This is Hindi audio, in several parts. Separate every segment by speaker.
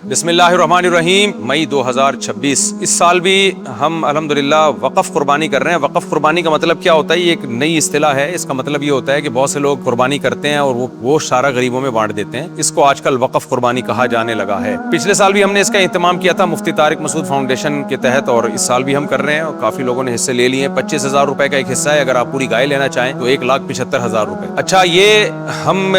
Speaker 1: बिस्मिल्लाहिर्रहमानिर्रहीम। मई 2026 इस साल भी हम अल्हम्दुलिल्लाह वक़फ़ कुर्बानी कर रहे हैं। वक़फ़ कुर्बानी का मतलब क्या होता है? ये एक नई इस्तिलाह है। इसका मतलब ये होता है कि बहुत से लोग कुर्बानी करते हैं और वो सारा गरीबों में बांट देते हैं। इसको आजकल वक़फ़ कुर्बानी कहा जाने लगा है। पिछले साल भी हमने इसका एहतमाम किया था मुफ्ती तारिक मसूद फाउंडेशन के तहत, और इस साल भी हम कर रहे हैं और काफी लोगों ने हिस्से ले लिए। 25,000 रुपए का एक हिस्सा है। अगर आप पूरी गाय लेना चाहें तो 1,75,000 रुपए। अच्छा, ये हम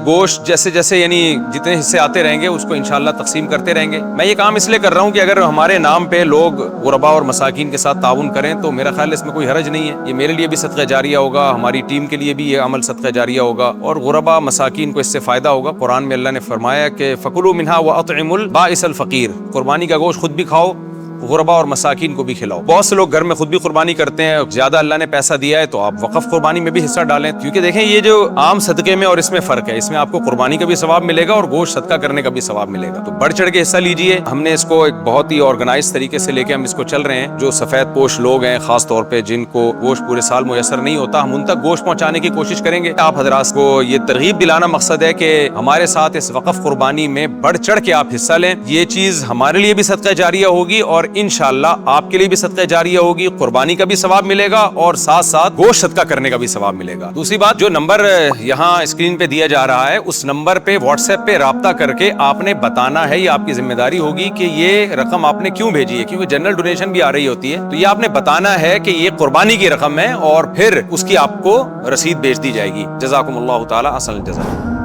Speaker 1: गोश्त जैसे जैसे यानी जितने हिस्से आते रहेंगे उसको इंशाल्लाह तकसीम करते रहेंगे। मैं ये काम इसलिए कर रहा हूँ कि अगर हमारे नाम पे लोग गुरबा और मसाकीन के साथ ताउन करें तो मेरा ख्याल इसमें कोई हरज नहीं है। ये मेरे लिए भी सदका जारिया होगा, हमारी टीम के लिए भी ये अमल सदका जारिया होगा और गुरबा मसाकीन को इससे फायदा होगा। कुरान में अल्लाह ने फरमाया कि फकुलू मिन्हा व अतइमुल बाइसल फकीर, कुर्बानी का गोश्त खुद भी खाओ, गुरबा और मसाकीन को भी खिलाओ। बहुत से लोग घर में खुद भी कुर्बानी करते हैं। ज्यादा अल्लाह ने पैसा दिया है तो आप वक़फ़ कुर्बानी में भी हिस्सा डालें, क्योंकि देखें ये जो आम सदके में और इसमें फर्क है। इसमें आपको कुर्बानी का भी सवाब मिलेगा और गोश्त सदका करने का भी सवाब मिलेगा। तो बढ़ चढ़ के हिस्सा लीजिए। हमने इसको एक बहुत ही ऑर्गेनाइज तरीके से लेके हम इसको चल रहे हैं। जो सफेद पोश लोग हैं खास तौर पर, जिनको गोश्त पूरे साल मुयसर नहीं होता, हम उन तक गोश्त पहुंचाने की कोशिश करेंगे। आप हजरात को ये तरगीब दिलाना मकसद है कि हमारे साथ इस वक़फ़ कुर्बानी में बढ़ चढ़ के आप हिस्सा लें। ये चीज हमारे लिए भी सदका जारिया होगी और इंशाअल्लाह आपके लिए भी सदका जारिया होगी। कुर्बानी का भी सवाब मिलेगा और साथ साथ गोश्त सदका करने का भी सवाब मिलेगा। दूसरी बात, जो नंबर यहाँ स्क्रीन पे दिया जा रहा है उस नंबर पे व्हाट्सएप पे राब्ता करके आपने बताना है, ये आपकी जिम्मेदारी होगी कि ये रकम आपने क्यों भेजी है, क्योंकि जनरल डोनेशन भी आ रही होती है। तो ये आपने बताना है कि ये कुर्बानी की रकम है और फिर उसकी आपको रसीद भेज दी जाएगी। जज़ाकुमुल्लाहु ताला असल जज़ा।